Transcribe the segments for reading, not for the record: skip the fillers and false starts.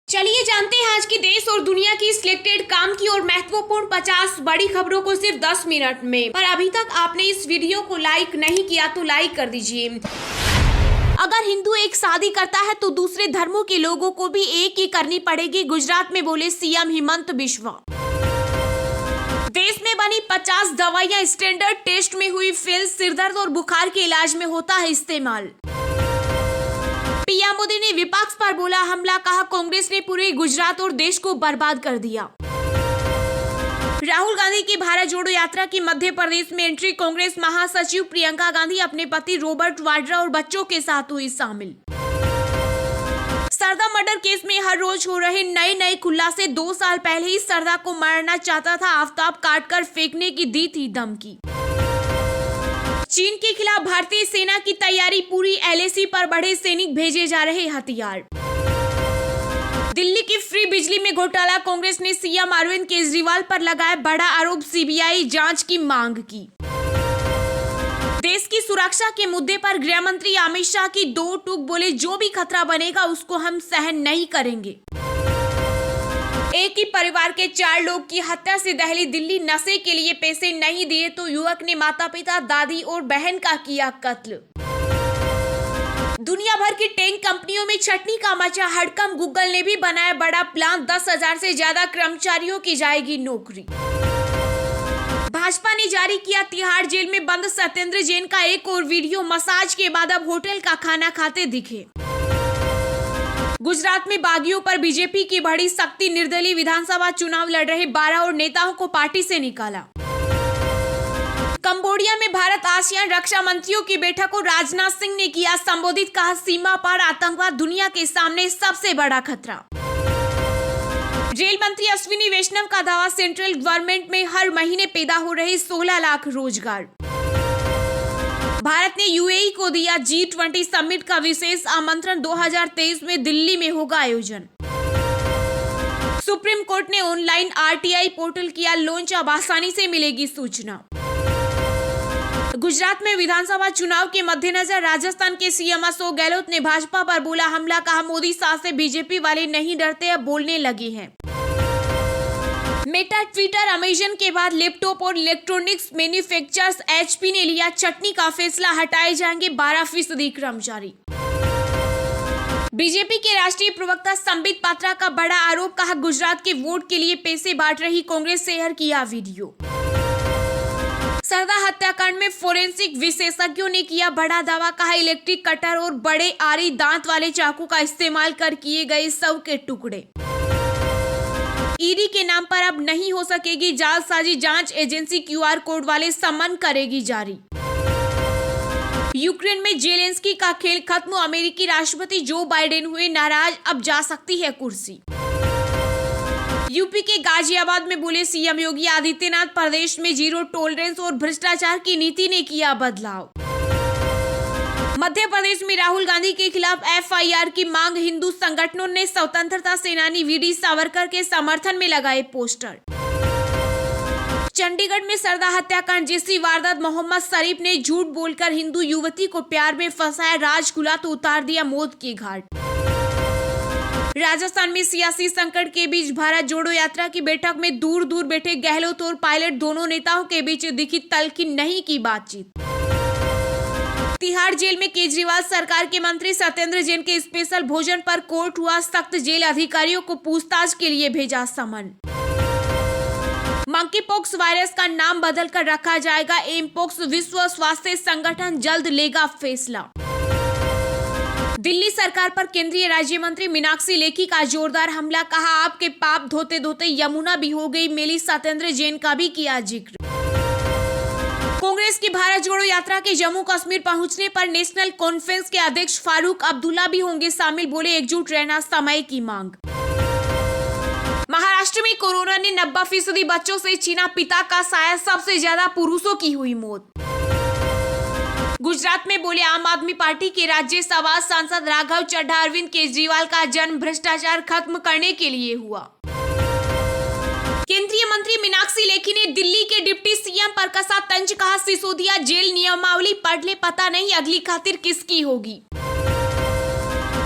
चलिए जानते हैं आज की देश और दुनिया की सिलेक्टेड काम की और महत्वपूर्ण 50 बड़ी खबरों को सिर्फ 10 मिनट में। पर अभी तक आपने इस वीडियो को लाइक नहीं किया तो लाइक कर दीजिए। अगर हिंदू एक शादी करता है तो दूसरे धर्मों के लोगों को भी एक ही करनी पड़ेगी, गुजरात में बोले सीएम हिमंत बिस्वा। देश में बनी 50 दवाइयां स्टैंडर्ड टेस्ट में हुई फेल, सिरदर्द और बुखार के इलाज में होता है इस्तेमाल। पीएम मोदी ने विपक्ष पर बोला हमला, कहा कांग्रेस ने पूरे गुजरात और देश को बर्बाद कर दिया। राहुल गांधी की भारत जोड़ो यात्रा की मध्य प्रदेश में एंट्री, कांग्रेस महासचिव प्रियंका गांधी अपने पति रॉबर्ट वाड्रा और बच्चों के साथ हुई शामिल। सरदा मर्डर केस में हर रोज हो रहे नए खुलासे, 2 साल पहले ही सरदा को मारना चाहता था, आफताब काटकर फेंकने की दी थी धमकी। चीन के खिलाफ भारतीय सेना की तैयारी पूरी, एलएसी पर बढ़े सैनिक, भेजे जा रहे हथियार। दिल्ली की फ्री बिजली में घोटाला, कांग्रेस ने सीएम अरविंद केजरीवाल पर लगाया बड़ा आरोप, सीबीआई जांच की मांग की। देश की सुरक्षा के मुद्दे पर गृह मंत्री अमित शाह की 2 टूक, बोले जो भी खतरा बनेगा उसको हम सहन नहीं करेंगे। एक ही परिवार के 4 लोग की हत्या से दहली दिल्ली, नशे के लिए पैसे नहीं दिए तो युवक ने माता पिता, दादी और बहन का किया कत्ल। दुनिया भर की टेक कंपनियों में छटनी का मचा हड़कंप, गूगल ने भी बनाया बड़ा प्लान, 10,000 से ज्यादा कर्मचारियों की जाएगी नौकरी। भाजपा ने जारी किया तिहाड़ जेल में बंद सत्येंद्र जैन का एक और वीडियो, मसाज के बाद अब होटल का खाना खाते दिखे। गुजरात में बागियों पर बीजेपी की बढ़ी सख्ती, निर्दलीय विधानसभा चुनाव लड़ रहे 12 और नेताओं को पार्टी से निकाला। कंबोडिया में भारत आसियान रक्षा मंत्रियों की बैठक को राजनाथ सिंह ने किया संबोधित, कहा सीमा पार आतंकवाद दुनिया के सामने सबसे बड़ा खतरा। रेल मंत्री अश्विनी वैष्णव का दावा, सेंट्रल गवर्नमेंट में हर महीने पैदा हो रहे 16 लाख रोजगार। भारत ने यूएई को दिया G20 समिट का विशेष आमंत्रण, 2023 में दिल्ली में होगा आयोजन। सुप्रीम कोर्ट ने ऑनलाइन आरटीआई पोर्टल किया लॉन्च, अब आसानी से मिलेगी सूचना। गुजरात में विधानसभा चुनाव के मद्देनजर राजस्थान के सीएम अशोक गहलोत ने भाजपा पर बोला हमला, कहा मोदी शाह से बीजेपी वाले नहीं डरते, अब बोलने लगे हैं। मेटा, ट्विटर, अमेजन के बाद लैपटॉप और इलेक्ट्रॉनिक्स मैन्युफैक्चरर्स एचपी ने लिया चटनी का फैसला, हटाए जाएंगे 12% कर्मचारी। बीजेपी के राष्ट्रीय प्रवक्ता संबित पात्रा का बड़ा आरोप, कहा गुजरात के वोट के लिए पैसे बांट रही कांग्रेस, शेयर किया वीडियो। सरदा हत्याकांड में फोरेंसिक विशेषज्ञों ने किया बड़ा दावा, कहा इलेक्ट्रिक कटर और बड़े आरी दांत वाले चाकू का इस्तेमाल कर किए गए शव के टुकड़े। ईडी के नाम पर अब नहीं हो सकेगी जालसाजी, जांच एजेंसी क्यूआर कोड वाले सम्मन करेगी जारी। यूक्रेन में जेलेंस्की का खेल खत्म, अमेरिकी राष्ट्रपति जो बाइडेन हुए नाराज, अब जा सकती है कुर्सी। यूपी के गाजियाबाद में बोले सीएम योगी आदित्यनाथ, प्रदेश में जीरो टॉलरेंस और भ्रष्टाचार की नीति ने किया बदलाव। मध्य प्रदेश में राहुल गांधी के खिलाफ एफआईआर की मांग, हिंदू संगठनों ने स्वतंत्रता सेनानी वीडी सावरकर के समर्थन में लगाए पोस्टर। चंडीगढ़ में सरदा हत्याकांड जैसी वारदात, मोहम्मद शरीफ ने झूठ बोलकर हिंदू युवती को प्यार में फंसाया, राजकुला तो उतार दिया मौत के घाट। राजस्थान में सियासी संकट के बीच भारत जोड़ो यात्रा की बैठक में दूर दूर बैठे गहलोत और पायलट, दोनों नेताओं के बीच दिखी तल्खी नहीं की बातचीत। तिहाड़ जेल में केजरीवाल सरकार के मंत्री सत्येंद्र जैन के स्पेशल भोजन पर कोर्ट हुआ सख्त, जेल अधिकारियों को पूछताछ के लिए भेजा समन। मंकी पॉक्स वायरस का नाम बदलकर रखा जाएगा एमपॉक्स, विश्व स्वास्थ्य संगठन जल्द लेगा फैसला। दिल्ली सरकार पर केंद्रीय राज्य मंत्री मीनाक्षी लेखी का जोरदार हमला, कहा आपके पाप धोते धोते यमुना भी हो गई मेली, सत्येंद्र जैन का भी किया जिक्र। कांग्रेस की भारत जोड़ो यात्रा के जम्मू कश्मीर पहुंचने पर नेशनल कॉन्फ्रेंस के अध्यक्ष फारूक अब्दुल्ला भी होंगे शामिल, बोले एकजुट रहना समय की मांग। महाराष्ट्र में कोरोना ने 90% बच्चों से छीना पिता का साया, सबसे ज्यादा पुरुषों की हुई मौत। गुजरात में बोले आम आदमी पार्टी के राज्यसभा सांसद राघव चड्ढा, अरविंद केजरीवाल का जन्म भ्रष्टाचार खत्म करने के लिए हुआ। केंद्रीय मंत्री मीनाक्षी लेखी ने दिल्ली के डिप्टी सीएम पर कसा तंज, कहा सिसोदिया जेल नियमावली पढ़ ले, पता नहीं अगली खातिर किसकी होगी।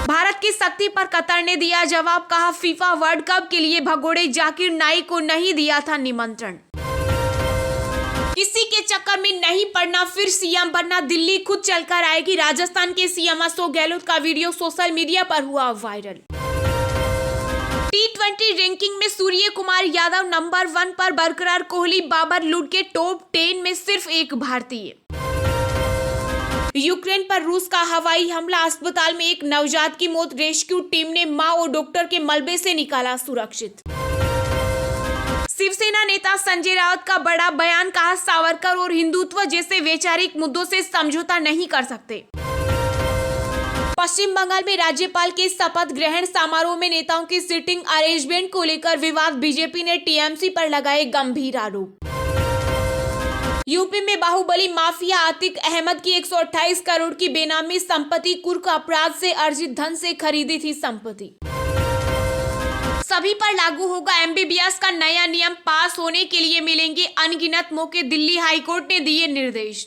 भारत की शक्ति पर कतर ने दिया जवाब, कहा फीफा वर्ल्ड कप के लिए भगोड़े जाकिर नाइक को नहीं दिया था निमंत्रण। किसी के चक्कर में नहीं पड़ना, फिर सीएम बनना, दिल्ली खुद चलकर आएगी। राजस्थान के सीएम अशोक गहलोत का वीडियो सोशल मीडिया पर हुआ वायरल। T20 रैंकिंग में सूर्य कुमार यादव नंबर 1 पर बरकरार, कोहली बाबर लूट के टॉप 10 में सिर्फ एक भारतीय। यूक्रेन पर रूस का हवाई हमला, अस्पताल में एक नवजात की मौत, रेस्क्यू टीम ने मां और डॉक्टर के मलबे से निकाला सुरक्षित। शिवसेना नेता संजय राउत का बड़ा बयान, कहा सावरकर और हिंदुत्व जैसे वैचारिक मुद्दों से समझौता नहीं कर सकते। पश्चिम बंगाल में राज्यपाल के शपथ ग्रहण समारोह में नेताओं की सीटिंग अरेंजमेंट को लेकर विवाद, बीजेपी ने टीएमसी पर लगाए गंभीर आरोप। यूपी में बाहुबली माफिया आतिक अहमद की 128 करोड़ की बेनामी संपत्ति, कुर्क अपराध से अर्जित धन से खरीदी थी संपत्ति। सभी पर लागू होगा एमबीबीएस का नया नियम, पास होने के लिए मिलेंगे अनगिनत मौके, दिल्ली हाईकोर्ट ने दिए निर्देश।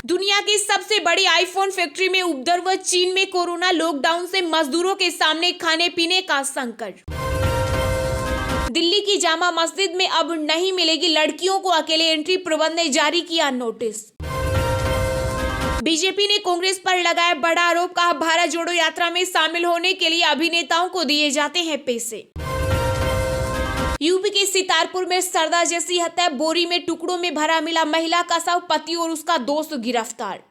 दुनिया की सबसे बड़ी आईफोन फैक्ट्री में उपद्रव, चीन में कोरोना लॉकडाउन से मजदूरों के सामने खाने पीने का संकट। दिल्ली की जामा मस्जिद में अब नहीं मिलेगी लड़कियों को अकेले एंट्री, प्रबंध ने जारी किया नोटिस। बीजेपी ने कांग्रेस पर लगाया बड़ा आरोप, कहा भारत जोड़ो यात्रा में शामिल होने के लिए अभिनेताओं को दिए जाते हैं पैसे। यूपी के सितारपुर में सरदार जैसी हत्या, बोरी में टुकड़ों में भरा मिला महिला का शव, पति और उसका दोस्त गिरफ्तार।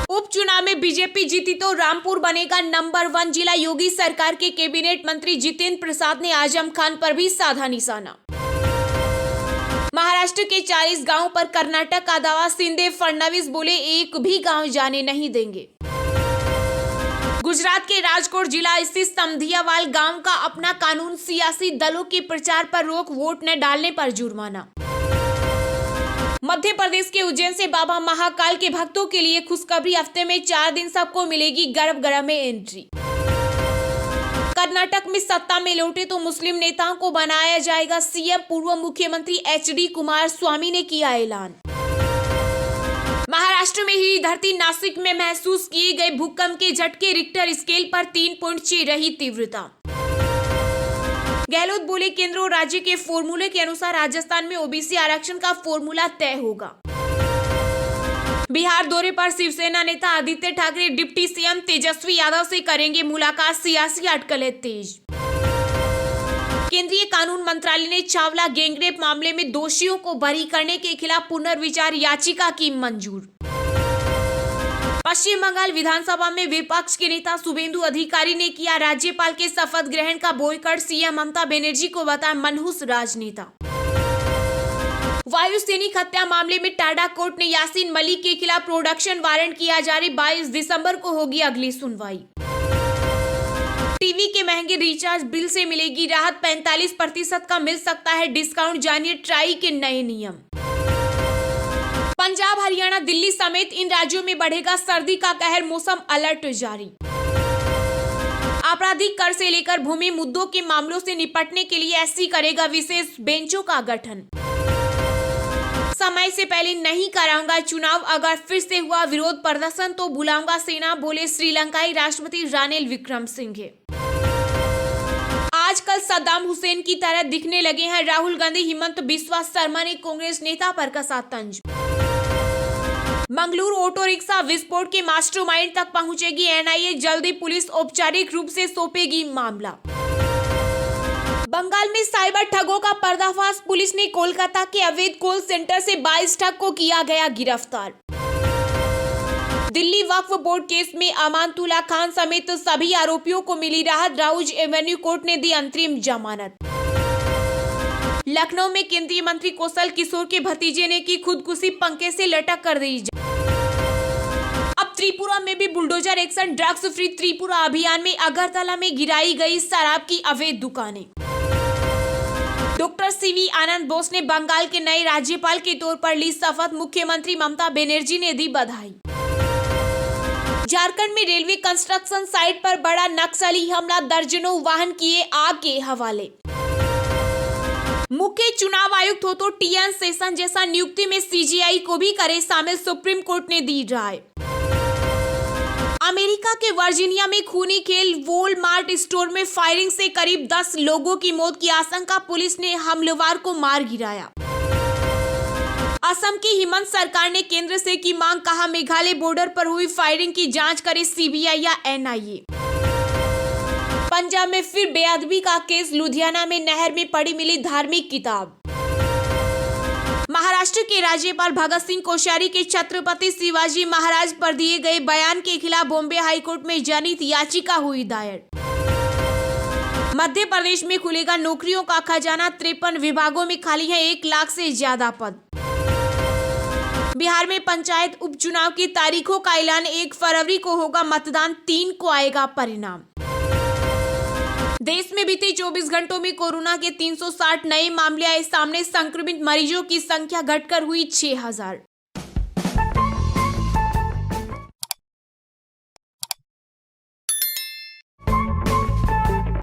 उपचुनाव में बीजेपी जीती तो रामपुर बनेगा नंबर 1 जिला, योगी सरकार के कैबिनेट मंत्री जितेंद्र प्रसाद ने आजम खान पर भी साधा निशाना। महाराष्ट्र के 40 गांवों पर कर्नाटक का दावा, शिंदे फडणवीस बोले एक भी गांव जाने नहीं देंगे। गुजरात के राजकोट जिला स्थित समधियावाल गांव का अपना कानून, सियासी दलों के प्रचार पर रोक, वोट न डालने पर जुर्माना। मध्य प्रदेश के उज्जैन से बाबा महाकाल के भक्तों के लिए खुशखबरी, हफ्ते में 4 दिन सबको मिलेगी गर्भगृह में एंट्री। कर्नाटक में सत्ता में लौटे तो मुस्लिम नेताओं को बनाया जाएगा सीएम, पूर्व मुख्यमंत्री HD कुमारस्वामी ने किया ऐलान। महाराष्ट्र में ही धरती, नासिक में महसूस किए गए भूकंप के झटके, रिक्टर स्केल पर 3.6 रही तीव्रता। गहलोत बोले केंद्र और राज्य के फॉर्मूले के अनुसार राजस्थान में ओबीसी आरक्षण का फॉर्मूला तय होगा। बिहार दौरे पर शिवसेना नेता आदित्य ठाकरे डिप्टी सीएम तेजस्वी यादव से करेंगे मुलाकात, सियासी अटकलें तेज। केंद्रीय कानून मंत्रालय ने चावला गैंगरेप मामले में दोषियों को बरी करने के खिलाफ पुनर्विचार याचिका की मंजूर। पश्चिम बंगाल विधानसभा में विपक्ष के नेता शुभेंदु अधिकारी ने किया राज्यपाल के शपथ ग्रहण का बॉयकॉट, सीएम ममता बनर्जी को बताया मनहूस राजनेता। वायु सैनिक हत्या मामले में टाडा कोर्ट ने यासीन मलिक के खिलाफ प्रोडक्शन वारंट किया जारी, 22 दिसंबर को होगी अगली सुनवाई। टीवी के महंगे रिचार्ज बिल से मिलेगी राहत, 45% का मिल सकता है डिस्काउंट, जानिए ट्राई के नए नियम। पंजाब, हरियाणा, दिल्ली समेत इन राज्यों में बढ़ेगा सर्दी का कहर, मौसम अलर्ट जारी। आपराधिक कर से लेकर भूमि मुद्दों के मामलों से निपटने के लिए एससी करेगा विशेष बेंचों का गठन। समय से पहले नहीं कराऊंगा चुनाव, अगर फिर से हुआ विरोध प्रदर्शन तो बुलाऊंगा सेना, बोले श्रीलंकाई राष्ट्रपति रानिल विक्रमसिंघे। आजकल सद्दाम हुसैन की तरह दिखने लगे हैं राहुल गांधी, हिमंत बिस्वा शर्मा ने कांग्रेस नेता पर कसा तंज। मंगलुरु ऑटो रिक्शा विस्फोट के मास्टरमाइंड तक पहुंचेगी एनआईए, जल्दी पुलिस औपचारिक रूप से सौंपेगी मामला। बंगाल में साइबर ठगों का पर्दाफाश, पुलिस ने कोलकाता के अवैध कॉल सेंटर से 22 ठग को किया गया गिरफ्तार। दिल्ली वक्फ बोर्ड केस में अमानतुल्ला खान समेत सभी आरोपियों को मिली राहत, राउज एवेन्यू कोर्ट ने दी अंतरिम जमानत। लखनऊ में केंद्रीय मंत्री कौशल किशोर के भतीजे ने की खुदकुशी, पंखे से लटक कर दी। अब त्रिपुरा में भी bulldozer action, drugs free Tripura अभियान में अगरतला में गिराई गई शराब की अवैध दुकानें। डॉक्टर CV आनंद बोस ने बंगाल के नए राज्यपाल के तौर पर ली शपथ, मुख्यमंत्री ममता बनर्जी ने दी बधाई। झारखंड में रेलवे कंस्ट्रक्शन साइट पर बड़ा नक्सली हमला, दर्जनों वाहन किए आग के हवाले। मुख्य चुनाव आयुक्त हो तो TN सेशन जैसा नियुक्ति में CGI को भी करे शामिल, सुप्रीम कोर्ट ने दी राय। अमेरिका के वर्जीनिया में खूनी खेल वॉलमार्ट स्टोर में फायरिंग से करीब 10 लोगों की मौत की आशंका, पुलिस ने हमलावर को मार गिराया। असम की हिमंत सरकार ने केंद्र से की मांग, कहा मेघालय बॉर्डर पर हुई फायरिंग की जांच करे सीबीआई या एनआईए। पंजाब में फिर बेअदबी का केस, लुधियाना में नहर में पड़ी मिली धार्मिक किताब। महाराष्ट्र के राज्यपाल भगत सिंह कोश्यारी के छत्रपति शिवाजी महाराज पर दिए गए बयान के खिलाफ बॉम्बे हाईकोर्ट में जनहित याचिका हुई दायर। मध्य प्रदेश में खुलेगा नौकरियों का खजाना, 53 विभागों में खाली है 1 लाख से ज्यादा पद। बिहार में पंचायत उपचुनाव की तारीखों का ऐलान, 1 फरवरी को होगा मतदान, 3 को आएगा परिणाम। देश में बीते 24 घंटों में कोरोना के 360 नए मामले आए सामने, संक्रमित मरीजों की संख्या घटकर हुई 6000।